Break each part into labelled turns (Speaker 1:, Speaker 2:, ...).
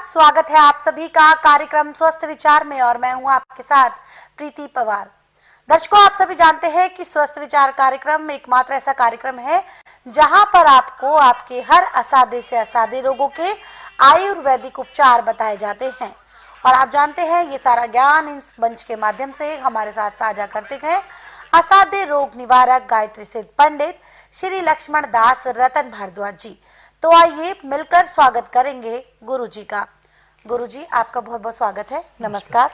Speaker 1: स्वागत है आप सभी का कार्यक्रम स्वस्थ विचार में और मैं हूं आपके साथ प्रीति पवार। दर्शकों, आप सभी जानते हैं कि स्वस्थ विचार कार्यक्रम एकमात्र ऐसा कार्यक्रम है जहां पर आपको आपके हर असाध्य से असाध्य रोगों के आयुर्वेदिक उपचार बताए जाते हैं। और आप जानते हैं ये सारा ज्ञान इस मंच के माध्यम से हमारे साथ साझा करते हैं असाध्य रोग निवारक गायत्री सिद्ध पंडित श्री लक्ष्मण दास रतन भारद्वाज जी। तो आइए मिलकर स्वागत करेंगे गुरुजी का। गुरुजी, आपका बहुत बहुत स्वागत है। नमस्कार।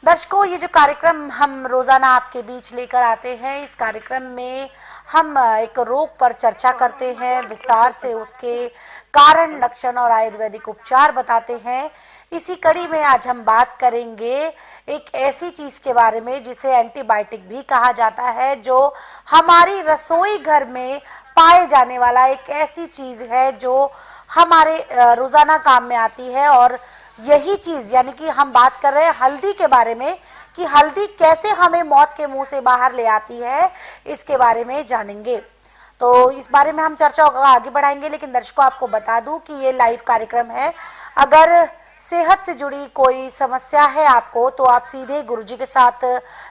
Speaker 1: दर्शकों, ये जो कार्यक्रम हम रोजाना आपके बीच लेकर आते हैं, इस कार्यक्रम में हम एक रोग पर चर्चा करते हैं, विस्तार से उसके कारण, लक्षण और आयुर्वेदिक उपचार बताते हैं। इसी कड़ी में आज हम बात करेंगे एक ऐसी चीज के बारे में जिसे एंटीबायोटिक भी कहा जाता है, जो हमारी रसोई घर में पाए जाने वाला एक ऐसी चीज है जो हमारे रोजाना काम में आती है। और यही चीज यानी कि हम बात कर रहे हैं हल्दी के बारे में कि हल्दी कैसे हमें मौत के मुंह से बाहर ले आती है, इसके बारे में जानेंगे। तो इस बारे में हम चर्चा आगे बढ़ाएंगे, लेकिन दर्शकों आपको बता दूं कि ये लाइव कार्यक्रम है। अगर सेहत से जुड़ी कोई समस्या है आपको तो आप सीधे गुरुजी के साथ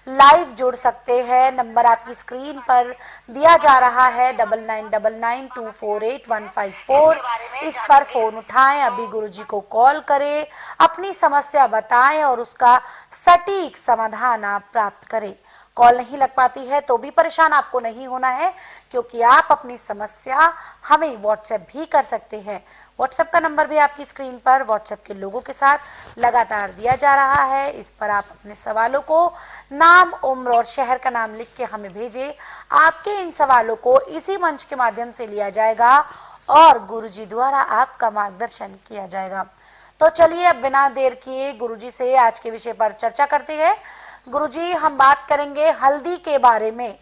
Speaker 1: लाइव जुड़ सकते हैं। नंबर आपकी स्क्रीन पर दिया जा रहा है 9999248154। इस पर फोन उठाएं, अभी गुरुजी को कॉल करें, अपनी समस्या बताएं और उसका सटीक समाधान आप प्राप्त करें। कॉल नहीं लग पाती है तो भी परेशान आपको नहीं होना है, क्योंकि आप अपनी समस्या हमें व्हाट्सएप भी कर सकते हैं। व्हाट्सएप का नंबर भी आपकी स्क्रीन पर व्हाट्सएप के लोगों के साथ लगातार दिया जा रहा है। इस पर आप अपने सवालों को नाम, उम्र और शहर का नाम लिख के हमें भेजें। आपके इन सवालों को इसी मंच के माध्यम से लिया जाएगा और गुरुजी द्वारा आपका मार्गदर्शन किया जाएगा। तो चलिए अब बिना देर किए गुरुजी से आज के विषय पर चर्चा करते हैं। गुरुजी, हम बात करेंगे हल्दी के बारे में।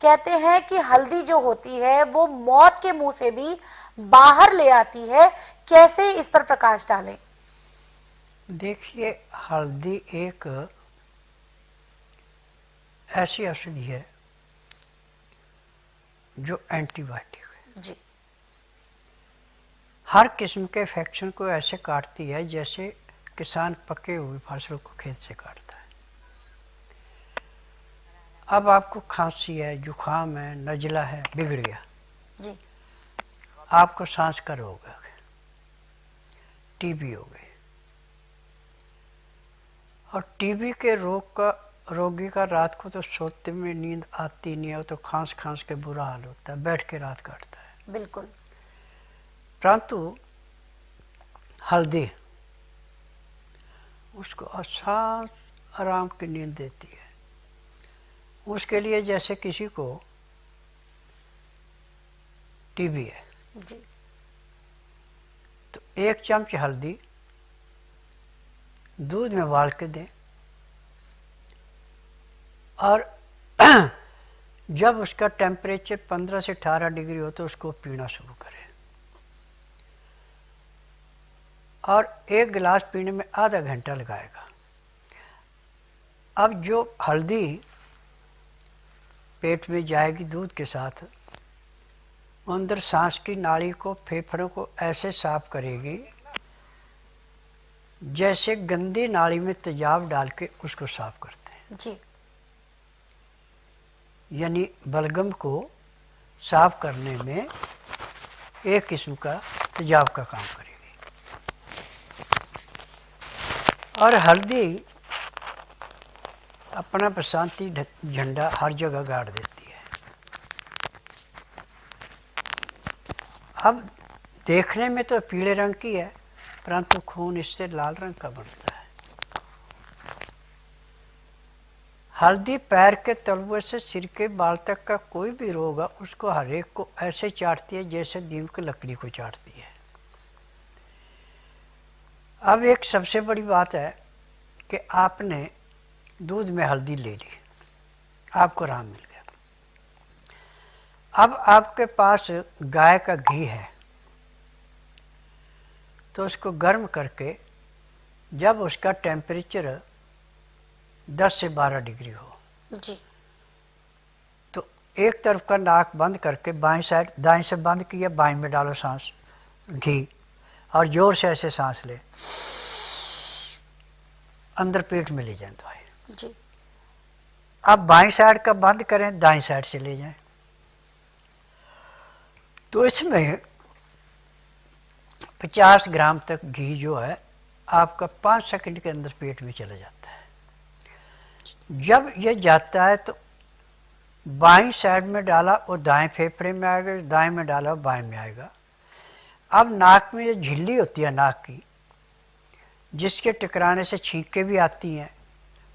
Speaker 1: कहते हैं कि हल्दी जो होती है वो मौत के मुंह से भी बाहर ले आती है, कैसे, इस पर प्रकाश डालें।
Speaker 2: देखिए, हल्दी एक ऐसी औषधि है जो एंटीबायोटिक है
Speaker 1: जी।
Speaker 2: हर किस्म के इन्फेक्शन को ऐसे काटती है जैसे किसान पके हुए फसल को खेत से काटता है। अब आपको खांसी है, जुखाम है, नजला है, बिगड़ गया
Speaker 1: जी,
Speaker 2: आपको सांस का रोग है, टीबी हो गई, और टीबी के रोगी का रात को तो सोते में नींद आती नहीं है, वो तो खांस खांस के बुरा हाल होता है, बैठ के रात काटता है।
Speaker 1: बिल्कुल।
Speaker 2: परंतु हल्दी उसको आसान आराम की नींद देती है। उसके लिए जैसे किसी को टीबी है
Speaker 1: जी।
Speaker 2: तो 1 चम्मच हल्दी दूध में उबाल के दें और जब उसका टेम्परेचर 15 से 18 डिग्री हो तो उसको पीना शुरू करें और 1 गिलास पीने में आधा घंटा लगाएगा। अब जो हल्दी पेट में जाएगी दूध के साथ, अंदर सांस की नाली को, फेफड़ों को ऐसे साफ करेगी जैसे गंदी नाली में तेजाब डाल के उसको साफ करते हैं
Speaker 1: जी।
Speaker 2: यानी बलगम को साफ करने में एक किस्म का तेजाब का काम करेगी। और हल्दी अपना बसंती झंडा हर जगह गाड़ देती है। अब देखने में तो पीले रंग की है, परंतु खून इससे लाल रंग का बनता है। हल्दी पैर के तलुए से सिर के बाल तक का कोई भी रोग है उसको हर एक को ऐसे चाटती है जैसे नीम की लकड़ी को चाटती है। अब एक सबसे बड़ी बात है कि आपने दूध में हल्दी ले ली, आपको आराम मिल गया। अब आपके पास गाय का घी है तो उसको गर्म करके जब उसका टेम्परेचर 10 से 12 डिग्री हो
Speaker 1: जी,
Speaker 2: तो एक तरफ का नाक बंद करके बाएं साइड, दाएं से बंद किया, बाएं में डालो सांस घी और जोर से ऐसे सांस ले, अंदर पेट में ले जाएं दवाई।
Speaker 1: जी।
Speaker 2: अब बाईं साइड का बंद करें, दाईं साइड से ले जाएं। तो इसमें 50 ग्राम तक घी जो है आपका 5 सेकंड के अंदर पेट में चला जाता है। जब ये जाता है तो बाईं साइड में डाला वो दाएं फेफड़े में आएगा, दाएं में डाला वो बाएं में आएगा। अब नाक में ये झिल्ली होती है नाक की, जिसके टकराने से छींकें भी आती हैं,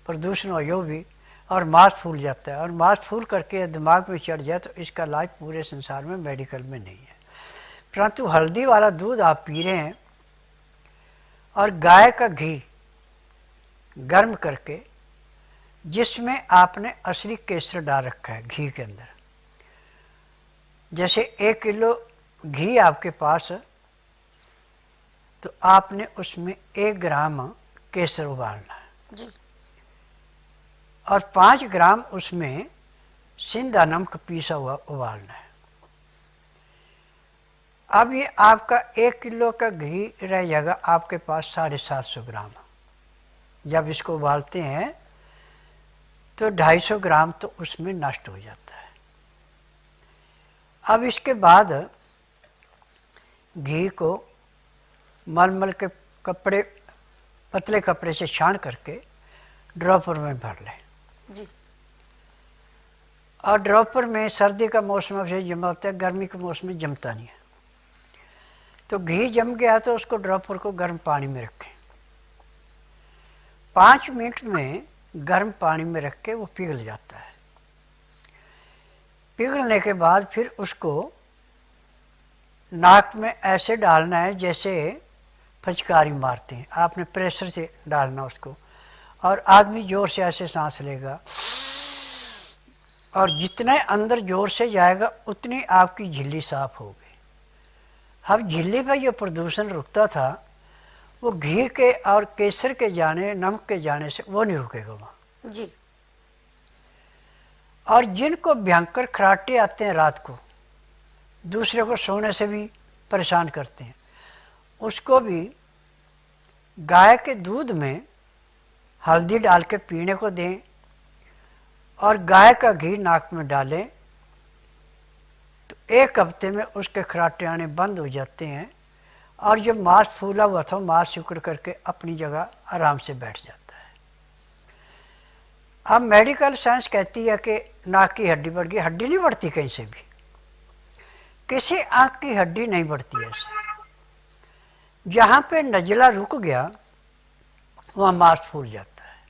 Speaker 2: प्रदूषण हो भी, और मांस फूल जाता है। और मांस फूल करके दिमाग में चढ़ जाए तो इसका इलाज पूरे संसार में मेडिकल में नहीं है। परंतु हल्दी वाला दूध आप पी रहे हैं और गाय का घी गर्म करके, जिसमें आपने असली केसर डाल रखा है घी के अंदर, जैसे 1 किलो घी आपके पास है तो आपने उसमें 1 ग्राम केसर उबालना है
Speaker 1: जी।
Speaker 2: और 5 ग्राम उसमें सिंधा नमक पीसा हुआ उबालना है। अब ये आपका 1 किलो का घी रह जाएगा आपके पास 750 ग्राम। जब इसको उबालते हैं तो 250 ग्राम तो उसमें नष्ट हो जाता है। अब इसके बाद घी को मलमल के कपड़े, पतले कपड़े से छान करके ड्रॉपर में भर लें
Speaker 1: जी।
Speaker 2: और ड्रॉपर में सर्दी का मौसम से जमाता है, गर्मी के मौसम में जमता नहीं है। तो घी जम गया तो उसको ड्रॉपर को गर्म पानी में रखें। 5 मिनट में गर्म पानी में रख के वो पिघल जाता है। पिघलने के बाद फिर उसको नाक में ऐसे डालना है जैसे फचकारी मारते हैं, आपने प्रेशर से डालना उसको, और आदमी जोर से ऐसे सांस लेगा और जितने अंदर जोर से जाएगा उतनी आपकी झिल्ली साफ होगी। अब झिल्ली पर जो प्रदूषण रुकता था वो घी के और केसर के जाने, नमक के जाने से वो नहीं रुकेगा वहाँ
Speaker 1: जी।
Speaker 2: और जिनको भयंकर खराटे आते हैं रात को, दूसरे को सोने से भी परेशान करते हैं, उसको भी गाय के दूध में हल्दी डाल के पीने को दें और गाय का घी नाक में डालें तो 1 हफ्ते में उसके खराटे आने बंद हो जाते हैं और जो मांस फूला हुआ था मांस सिकुड़ करके अपनी जगह आराम से बैठ जाता है। अब मेडिकल साइंस कहती है कि नाक की हड्डी बढ़ गई। हड्डी नहीं बढ़ती कहीं से भी, किसी आंख की हड्डी नहीं बढ़ती ऐसे। जहाँ पे नजला रुक गया वहाँ मांस फूल जाता है।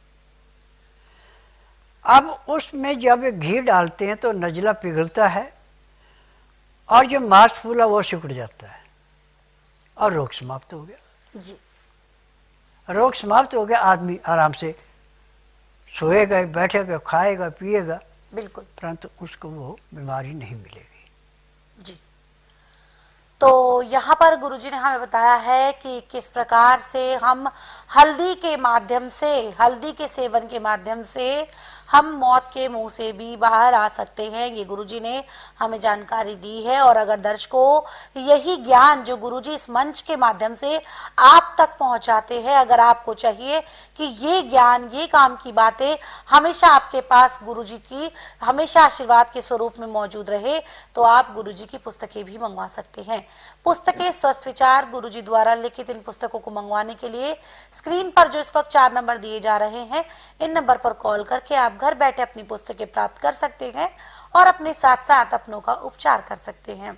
Speaker 2: अब उसमें जब घी डालते हैं तो नजला पिघलता है और जो मांस फूला वो सिकुड़ जाता है और रोग समाप्त हो गया
Speaker 1: जी।
Speaker 2: रोग समाप्त हो गया। आदमी आराम से सोएगा, बैठेगा, खाएगा, पिएगा,
Speaker 1: बिल्कुल,
Speaker 2: परंतु उसको वो बीमारी नहीं मिलेगी
Speaker 1: जी। तो यहाँ पर गुरुजी ने हमें बताया है कि किस प्रकार से हम हल्दी के माध्यम से, हल्दी के सेवन के माध्यम से हम मौत के मुंह से भी बाहर आ सकते हैं। ये गुरुजी ने हमें जानकारी दी है। और अगर दर्शकों यही ज्ञान जो गुरुजी इस मंच के माध्यम से आप तक पहुंचाते हैं, अगर आपको चाहिए कि ये ज्ञान, ये काम की बातें हमेशा आपके पास गुरुजी की हमेशा आशीर्वाद के स्वरूप में मौजूद रहे, तो आप गुरुजी की पुस्तकें भी मंगवा सकते हैं। पुस्तकें स्वस्थ विचार गुरुजी द्वारा लिखित इन पुस्तकों को मंगवाने के लिए स्क्रीन पर जो इस वक्त 4 नंबर दिए जा रहे हैं, इन नंबर पर कॉल करके आप घर बैठे अपनी पुस्तकें प्राप्त कर सकते हैं और अपने साथ साथ अपनों का उपचार कर सकते हैं।